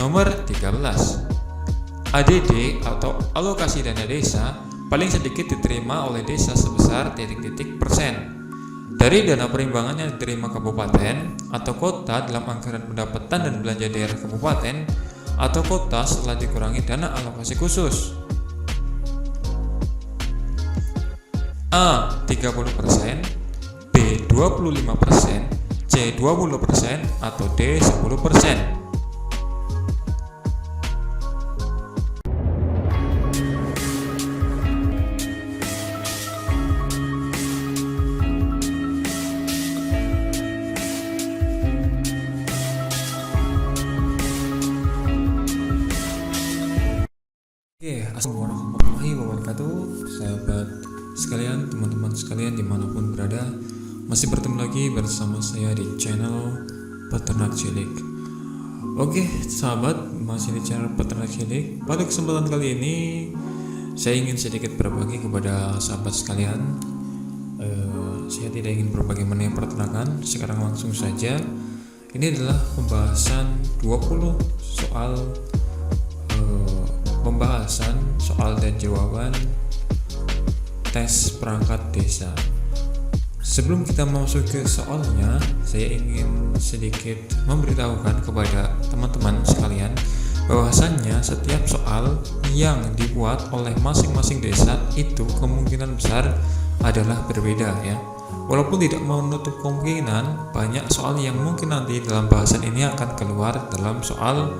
Nomor 13. ADD atau alokasi dana desa paling sedikit diterima oleh desa sebesar titik-titik persen dari dana perimbangan yang diterima kabupaten atau kota dalam anggaran pendapatan dan belanja daerah kabupaten atau kota setelah dikurangi dana alokasi khusus. A. 30%, B. 25%, C. 20%, atau D. 10%. Assalamualaikum warahmatullahi wabarakatuh, sahabat sekalian, teman-teman sekalian dimanapun berada. Masih bertemu lagi bersama saya di channel Peternak Cilik. Oke sahabat, masih di channel Peternak Cilik. Pada kesempatan kali ini saya ingin sedikit berbagi kepada sahabat sekalian. Saya tidak ingin berbagi mengenai peternakan. Sekarang langsung saja. Ini adalah pembahasan 20 soal dan jawaban tes perangkat desa. Sebelum kita masuk ke soalnya, saya ingin sedikit memberitahukan kepada teman-teman sekalian bahwasannya setiap soal yang dibuat oleh masing-masing desa itu kemungkinan besar adalah berbeda ya. Walaupun tidak menutup kemungkinan banyak soal yang mungkin nanti dalam bahasan ini akan keluar dalam soal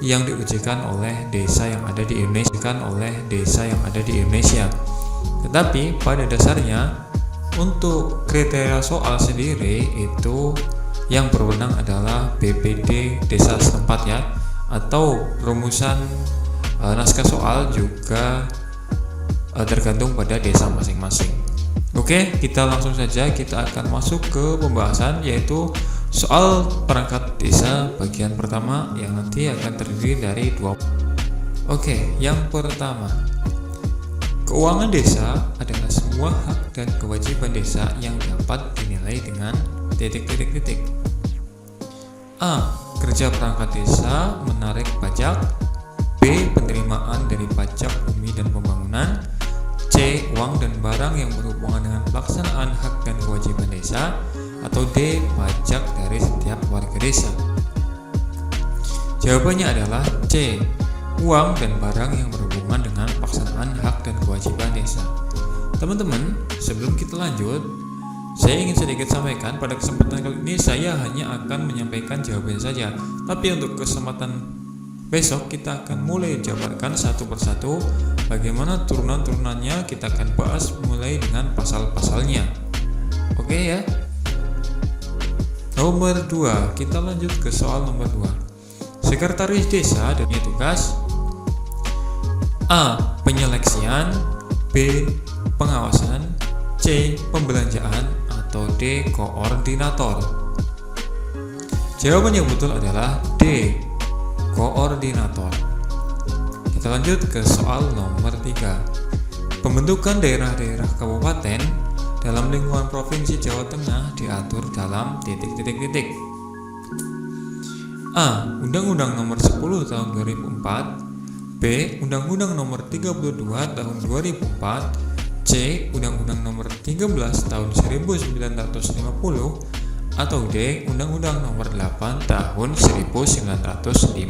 yang diujikan oleh desa yang ada di Indonesia. Tetapi pada dasarnya untuk kriteria soal sendiri itu yang berwenang adalah BPD desa setempat ya, atau rumusan naskah soal juga tergantung pada desa masing-masing. Oke, kita langsung saja, kita akan masuk ke pembahasan yaitu soal perangkat desa bagian pertama yang nanti akan terdiri dari 2. Oke, yang pertama, keuangan desa adalah semua hak dan kewajiban desa yang dapat dinilai dengan titik-titik. A. Kerja perangkat desa menarik pajak. B. Penerimaan dari pajak bumi dan pembangunan. C. Uang dan barang yang berhubungan dengan pelaksanaan hak dan kewajiban desa. Atau D. Pajak dari setiap warga desa. Jawabannya adalah C. Uang dan barang yang berhubungan dengan pelaksanaan hak dan kewajiban desa. Teman-teman, sebelum kita lanjut, saya ingin sedikit sampaikan pada kesempatan kali ini saya hanya akan menyampaikan jawaban saja. Tapi untuk kesempatan besok kita akan mulai jabarkan satu persatu bagaimana turunan-turunannya, kita akan bahas mulai dengan pasal-pasalnya. Oke ya. Nomor 2, kita lanjut ke soal nomor 2. Sekretaris desa dan tugas: A. Penyeleksian, B. Pengawasan, C. Pembelanjaan, atau D. Koordinator. Jawaban yang betul adalah D. Koordinator. Kita lanjut ke soal nomor 3. Pembentukan daerah-daerah kabupaten dalam lingkungan Provinsi Jawa Tengah diatur dalam titik-titik. A. Undang-Undang Nomor 10 Tahun 2004. B. Undang-Undang Nomor 32 Tahun 2004. C. Undang-Undang Nomor 13 Tahun 1950. Atau D. Undang-Undang Nomor 8 Tahun 1954.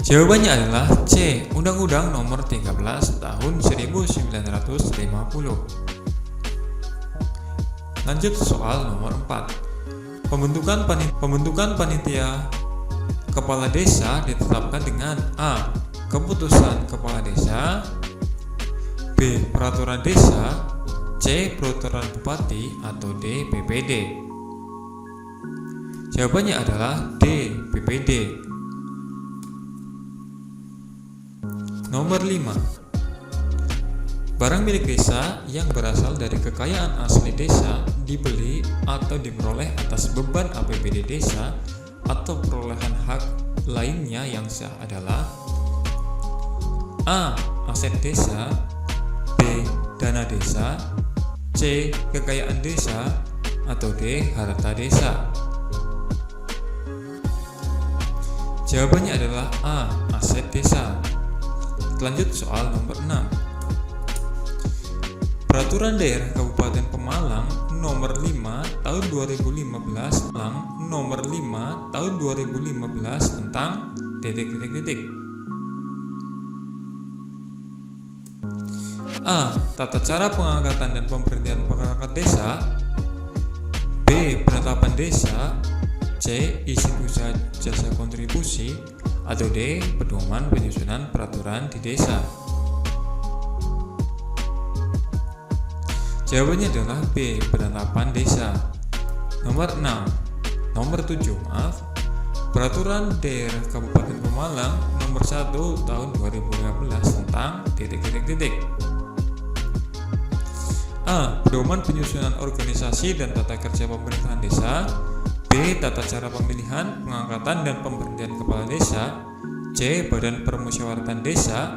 Jawabannya adalah C. Undang-Undang Nomor 13 Tahun 1950. Lanjut soal nomor 4. Pembentukan panitia kepala desa ditetapkan dengan A. Keputusan kepala desa, B. Peraturan desa, C. Peraturan bupati, atau D. PPD. Jawabannya adalah D. PPD. Nomor 5. Barang milik desa yang berasal dari kekayaan asli desa dibeli atau diperoleh atas beban APBD desa atau perolehan hak lainnya yang sah adalah A. Aset desa, B. Dana desa, C. Kekayaan desa, atau D. Harta desa. Jawabannya adalah A. Aset desa. Lanjut soal nomor 6. Peraturan Daerah Kabupaten Pemalang nomor 5 tahun 2015 nomor 5 tahun 2015 tentang titik. A. Tata cara pengangkatan dan pemberhentian perangkat desa. B. Penetapan desa. C. Izin usaha jasa kontribusi. Atau D. Pedoman penyusunan peraturan di desa. Jawabannya adalah B. Penetapan desa. Nomor 7, Peraturan Daerah Kabupaten Pemalang nomor 1 tahun 2015 tentang titik. A. Pedoman penyusunan organisasi dan tata kerja pemerintahan desa. B. Tata cara pemilihan, pengangkatan dan pemberhentian kepala desa. C. Badan Permusyawaratan Desa.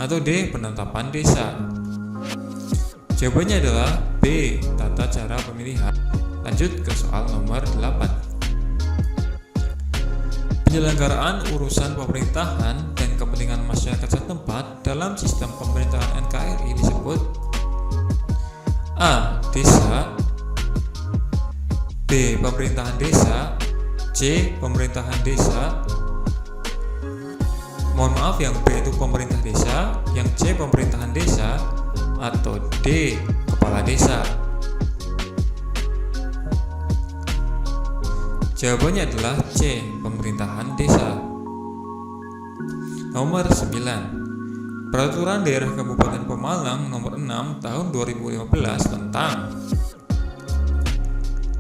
Atau D. Penetapan desa. Jawabannya adalah B. Tata cara pemilihan. Lanjut ke soal nomor 8. Penyelenggaraan urusan pemerintahan dan kepentingan masyarakat setempat dalam sistem pemerintahan NKRI disebut A. Desa. B. Pemerintahan desa. C. Pemerintahan desa. Mohon maaf, yang B itu pemerintah desa, yang C pemerintahan desa, atau D. Kepala desa. Jawabannya adalah C. Pemerintahan desa. Nomor 9. Peraturan Daerah Kabupaten Pemalang nomor 6 tahun 2015 tentang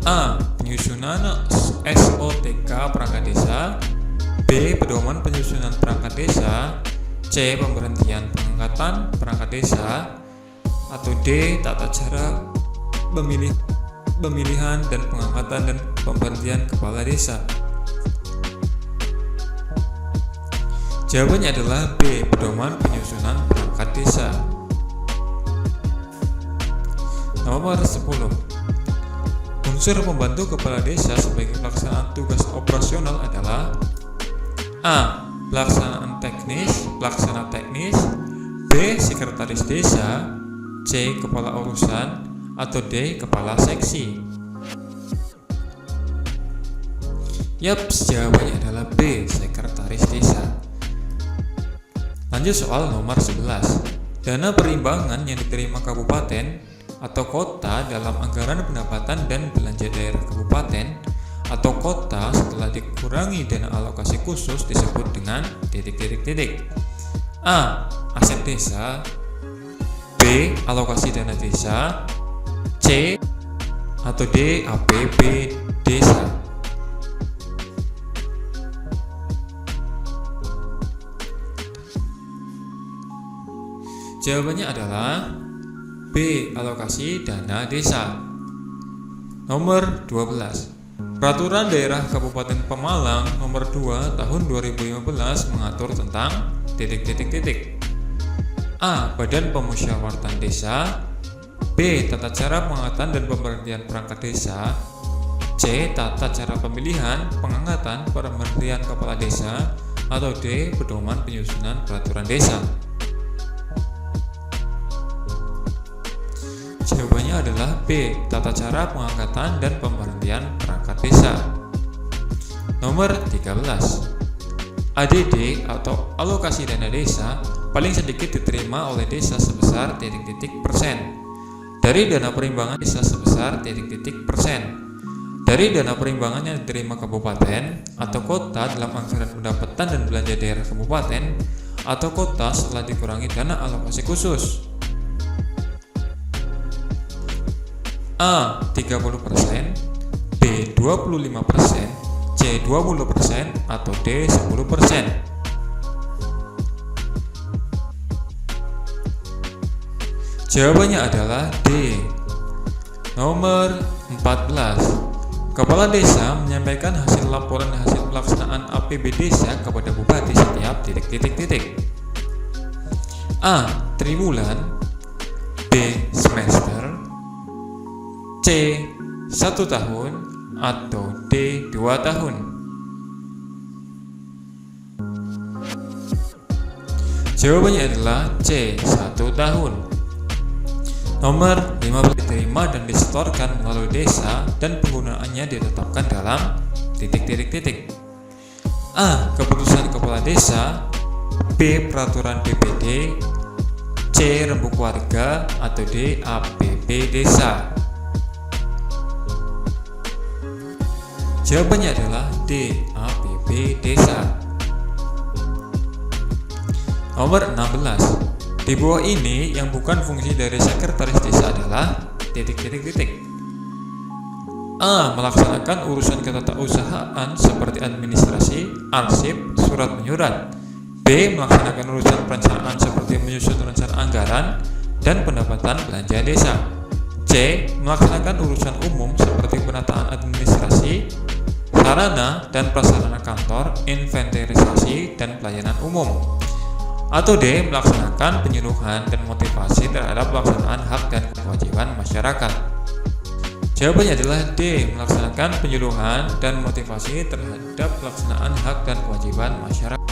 A. Penyusunan SOTK perangkat desa. B. Pedoman penyusunan perangkat desa. C. Pemberhentian pengangkatan perangkat desa. Atau D. Tata cara pemilihan dan pengangkatan dan pemberhentian kepala desa. Jawabannya adalah B. Pedoman penyusunan perangkat desa. Nomor 10. Unsur pembantu kepala desa sebagai pelaksanaan tugas operasional adalah A. Pelaksana teknis. B. Sekretaris desa. C. Kepala urusan. Atau D. Kepala seksi. Jawabannya adalah B. Sekretaris desa. Lanjut soal nomor 11. Dana perimbangan yang diterima kabupaten atau kota dalam anggaran pendapatan dan belanja daerah kabupaten atau kota setelah dikurangi dana alokasi khusus disebut dengan titik. A. Aset desa. B. Alokasi dana desa. C. Atau D. APB desa. Jawabannya adalah B. Alokasi dana desa. Nomor 12. Peraturan Daerah Kabupaten Pemalang nomor 2 tahun 2015 mengatur tentang titik. A. Badan Permusyawaratan Desa. B. Tata cara pengangkatan dan pemberhentian perangkat desa. C. Tata cara pemilihan, pengangkatan, pemberhentian kepala desa. Atau D. Pedoman penyusunan peraturan desa. Jawabannya adalah B. Tata cara pengangkatan dan pemberhentian perangkat desa. Nomor 13. ADD atau alokasi dana desa paling sedikit diterima oleh desa sebesar titik persen. Dari dana perimbangan desa sebesar titik persen. Dari dana perimbangan yang diterima kabupaten atau kota dalam anggaran pendapatan dan belanja daerah kabupaten atau kota setelah dikurangi dana alokasi khusus. A. 30%, B. 25%, C. 20%, atau D. 10%. Jawabannya adalah D. Nomor 14. Kepala desa menyampaikan hasil laporan hasil pelaksanaan APB desa kepada bupati setiap titik. A. Triwulan. B. Semester. C. 1 tahun. Atau D. 2 tahun. Jawabannya adalah C. 1 tahun. Nomor 15 diterima dan disetorkan melalui desa dan penggunaannya ditetapkan dalam titik. A. Keputusan kepala desa, B. Peraturan BPD, C. Rembuk warga, atau D. APB desa. Jawabannya adalah D. APB desa. Nomor 16. Di bawah ini yang bukan fungsi dari sekretaris desa adalah titik. A. Melaksanakan urusan ketatausahaan seperti administrasi, arsip, surat menyurat. B. Melaksanakan urusan perencanaan seperti menyusun rencana anggaran dan pendapatan belanja desa. C. Melaksanakan urusan umum seperti penataan administrasi, sarana dan prasarana kantor, inventarisasi dan pelayanan umum. Atau D. Melaksanakan penyuluhan dan motivasi terhadap pelaksanaan hak dan kewajiban masyarakat. Jawabannya adalah D. Melaksanakan penyuluhan dan motivasi terhadap pelaksanaan hak dan kewajiban masyarakat.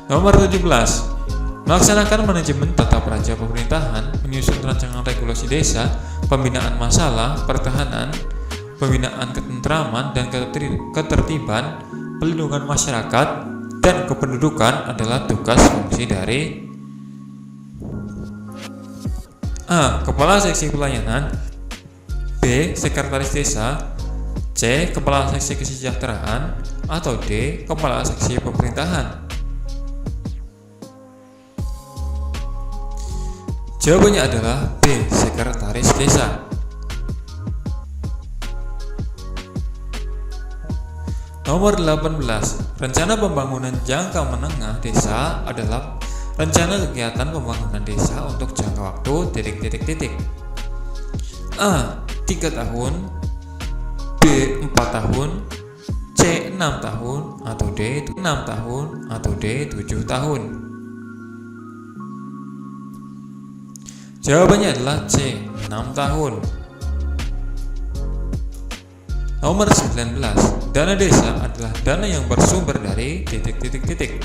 Nomor 17. Melaksanakan manajemen tata praja pemerintahan, menyusun rancangan regulasi desa, pembinaan masalah, pertahanan, pembinaan ketentraman dan ketertiban, pelindungan masyarakat, dan kependudukan adalah tugas fungsi dari A. Kepala Seksi Pelayanan, B. Sekretaris Desa, C. Kepala Seksi Kesejahteraan, atau D. Kepala Seksi Pemerintahan. Jawabannya adalah B. Sekretaris Desa. Nomor 18. Rencana pembangunan jangka menengah desa adalah rencana kegiatan pembangunan desa untuk jangka waktu titik. A. 3 tahun, B. 4 tahun, C. 6 tahun, atau D. 6 tahun, atau D. 7 tahun. Jawabannya adalah C. 6 tahun. Nomor 19. Dana desa adalah dana yang bersumber dari titik.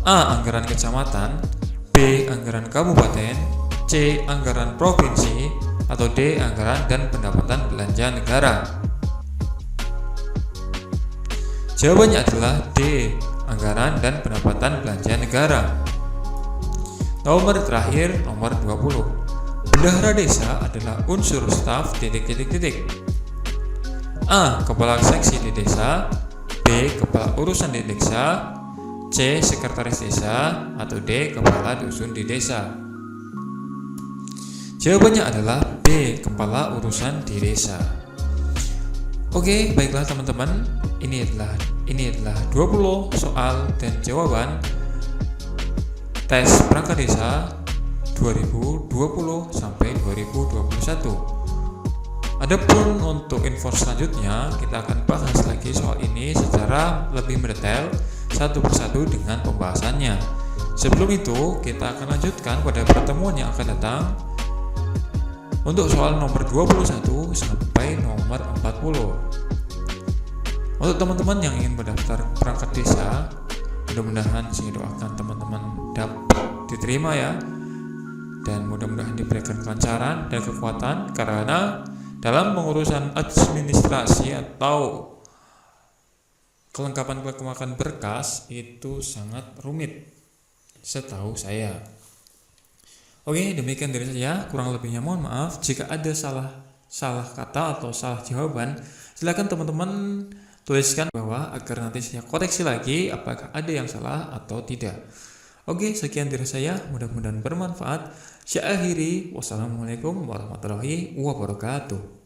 A. Anggaran kecamatan, B. Anggaran kabupaten, C. Anggaran provinsi, atau D. Anggaran dan pendapatan belanja negara. Jawabannya adalah D. Anggaran dan pendapatan belanja negara. Nomor terakhir, nomor 20. Bendahara desa adalah unsur staf titik. A. Kepala seksi di desa, B. Kepala urusan di desa, C. Sekretaris desa, atau D. Kepala dusun di desa. Jawabannya adalah B. Kepala urusan di desa. Oke, baiklah teman-teman, ini adalah 20 soal dan jawaban tes perangkat desa 2020 sampai 2021. Adapun untuk info selanjutnya, kita akan bahas lagi soal ini secara lebih mendetail satu persatu dengan pembahasannya. Sebelum itu, kita akan lanjutkan pada pertemuan yang akan datang untuk soal nomor 21 sampai nomor 40. Untuk teman-teman yang ingin mendaftar perangkat desa, mudah-mudahan saya doakan teman-teman dapat diterima ya, dan mudah-mudahan diberikan kelancaran dan kekuatan, karena dalam pengurusan administrasi atau kelengkapan berkas itu sangat rumit setahu saya. Oke, demikian dari saya. Kurang lebihnya mohon maaf. Jika ada salah kata atau salah jawaban, silakan teman-teman tuliskan bawah agar nanti saya koreksi lagi apakah ada yang salah atau tidak. Oke, sekian dari saya. Mudah-mudahan bermanfaat. Saya akhiri. Wassalamualaikum warahmatullahi wabarakatuh.